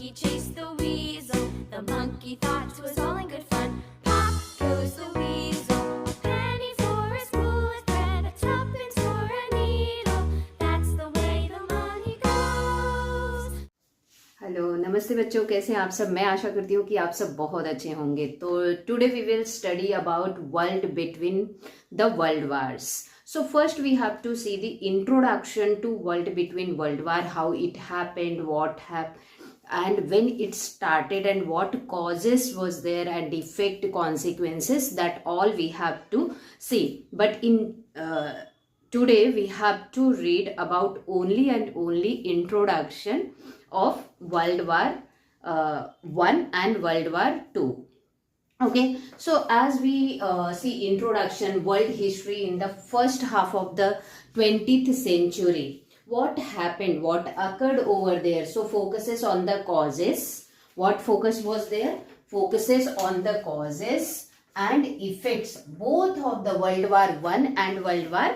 monkey chased the weasel. The monkey thought 'twas all in good fun. Pop goes the weasel. A penny for a spool of thread, a tuppence for a needle. That's the way the money goes. Hello नमस्ते बच्चों, कैसे हैं आप सब। मैं आशा करती हूँ कि आप सब बहुत अच्छे होंगे। तो today we will study about world between the world wars. So first we have to see the introduction to world between world war, how it happened, what happened and when it started and what causes was there and effect, consequences, that all we have to see. But in today we have to read about only and only introduction of World War One and World War Two. Okay, so as we see introduction, world history in the first half of the 20th century, what happened, what occurred over there. So focuses on the causes. What focus was there? Focuses on the causes and effects both of the World War One and World War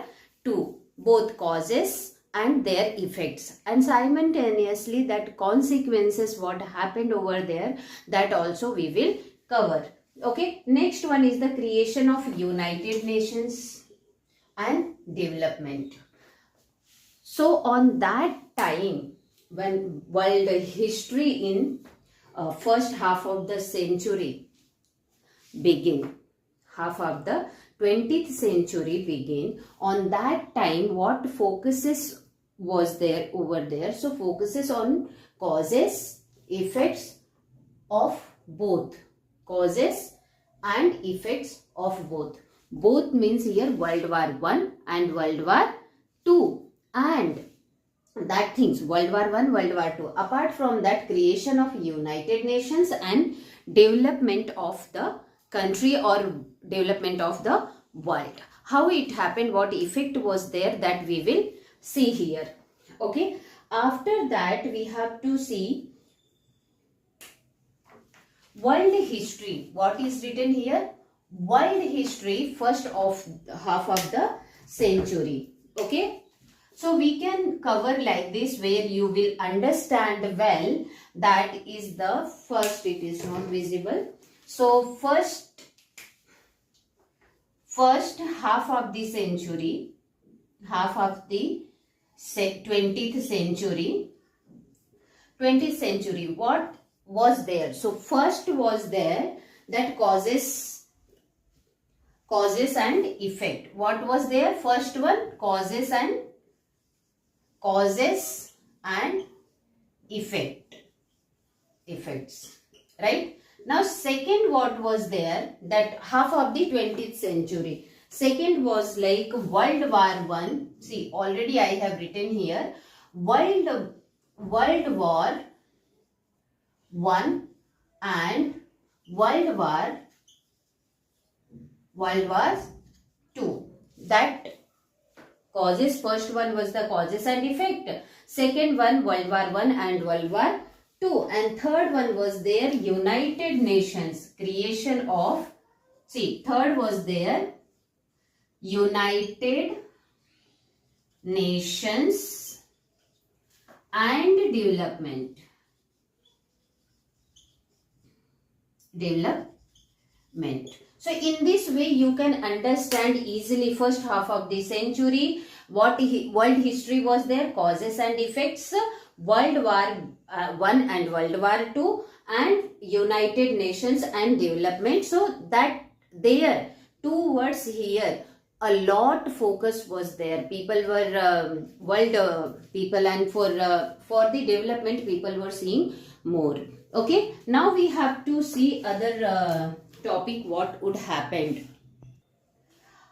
Two, both causes and their effects, and simultaneously that consequences what happened over there, that also we will cover. Okay, next one is the creation of United Nations and development. So on that time when world history in first half of the century begin, half of the 20th century begin, on that time what focuses was there over there. So focuses on causes, effects of both, causes and effects of both. Both means here World War One and World War Two, and that things World War One, World War Two. Apart from that, creation of United Nations and development of the country or development of the world. How it happened, what effect was there, that we will see here. Okay, after that we have to see world history. What is written here? World history first of half of the century. Okay, so we can cover like this, where you will understand well. That is the first, it is not visible. So first half of the century, half of the 20th century, what was there? So first was there that causes and effect. What was there? First one, causes and effects, right? Now second, what was there, that half of the 20th century, second was like World War One. See, already I have written here World War One and World War Two. That causes, first one was the causes and effect, second one World War One and World War Two, and third one was there United Nations, creation of, see, third was there United Nations and development. So in this way you can understand easily first half of the century, what world history was there, causes and effects, World War One and World War Two, and United Nations and development. So that there two words here, a lot focus was there. People were people, and for the development people were seeing more. Okay, now we have to see other topic, what would happen.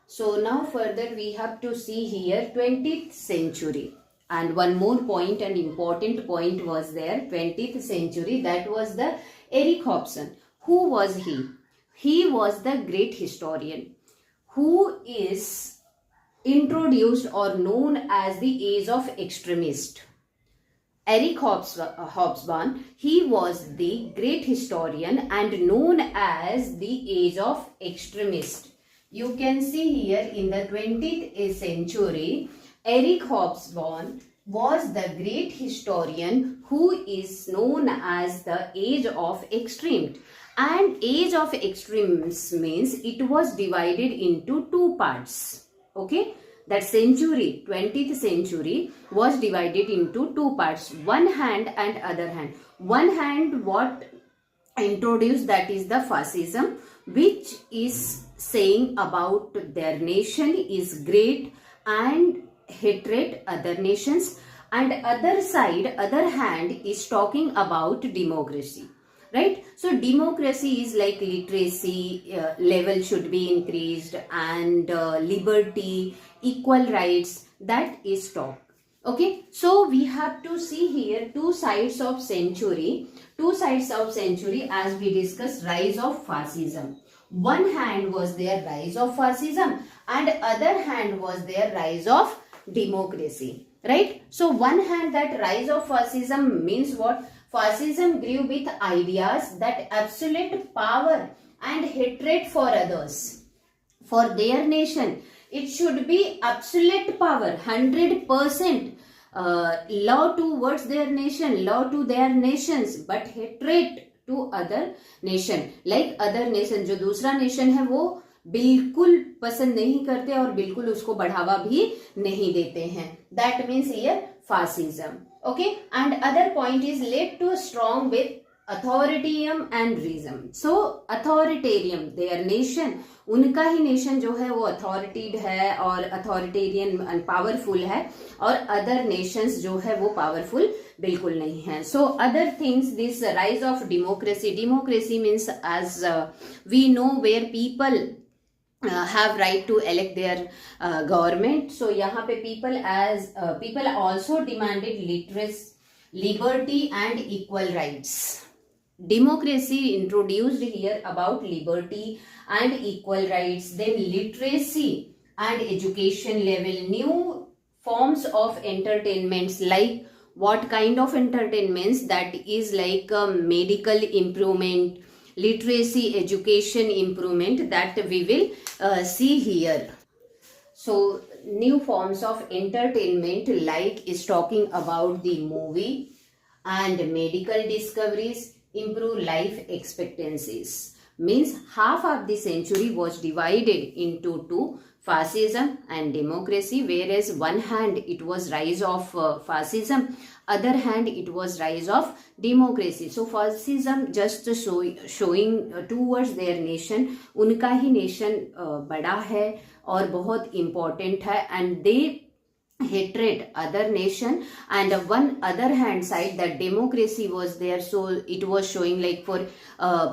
So now further we have to see here 20th century, and one more point, and important point was there 20th century, that was the Eric Hobson. Who was he? He was the great historian who is introduced or known as the age of extremist. Eric Hobsbawm, he was the great historian and known as the age of extremist. You can see here in the 20th century, Eric Hobsbawm was the great historian who is known as the Age of Extremes. And Age of Extremes means it was divided into two parts. Okay, that century, 20th century, was divided into two parts, one hand and other hand. One hand what introduced, that is the fascism, which is saying about their nation is great and hatred other nations, and other side, other hand is talking about democracy, right? So democracy is like literacy level should be increased, and liberty, equal rights, that is talk. Okay, so we have to see here two sides of century, as we discussed, rise of fascism. One hand was their rise of fascism, and other hand was their rise of democracy, right? So one hand, that rise of fascism means what? Fascism grew with ideas that absolute power and hatred for others, for their nation. It should be absolute power, 100%. Law towards their nation, law to their nations, but hatred to other nation. Like other nation, जो दूसरा nation है वो बिल्कुल पसंद नहीं करते और बिल्कुल उसको बढ़ावा भी नहीं देते हैं. That means here fascism. Okay, and other point is led to strong with authoritarian and reason. So authoritarian, their nation, उनका ही नेशन जो है वो अथॉरिटीड है और अथॉरिटेरियन एंड पावरफुल है, और अदर नेशंस जो है वो पावरफुल बिल्कुल नहीं है. So other things, this rise of democracy. Democracy means as we know where people have right to elect their government. So यहाँ पे people also demanded liberty and equal rights. Democracy introduced here about liberty and equal rights, then literacy and education level, new forms of entertainments, like what kind of entertainments? That is like medical improvement, literacy, education improvement, that we will see here. So new forms of entertainment like is talking about the movie and medical discoveries, improve life expectancies. Means half of the century was divided into two, fascism and democracy, whereas one hand it was rise of fascism, other hand it was rise of democracy. So fascism just showing towards their nation, उनका ही nation बड़ा है और बहुत important है, and they hatred other nation, and one other hand side that democracy was there, so it was showing like for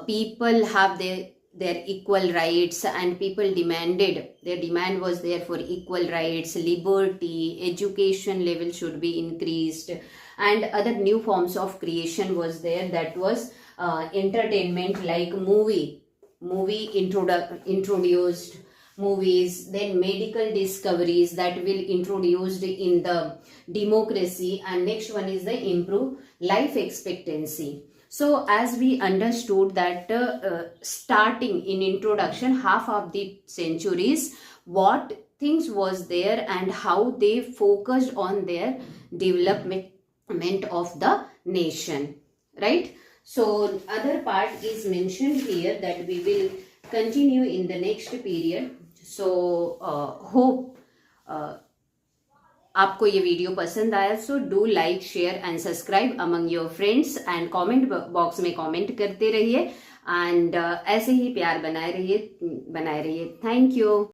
people have their equal rights, and people demanded, their demand was there for equal rights, liberty, education level should be increased, and other new forms of creation was there, that was entertainment like movie introduced movies, then medical discoveries that will introduced in the democracy, and next one is the improve life expectancy. So as we understood that starting in introduction, half of the centuries, what things was there and how they focused on their development of the nation, right? So other part is mentioned here that we will continue in the next period. So hope आपको ये video पसंद आया. So do like, share and subscribe among your friends, and comment box में comment करते रहिए, and ऐसे ही प्यार बनाए रहिए. Thank you.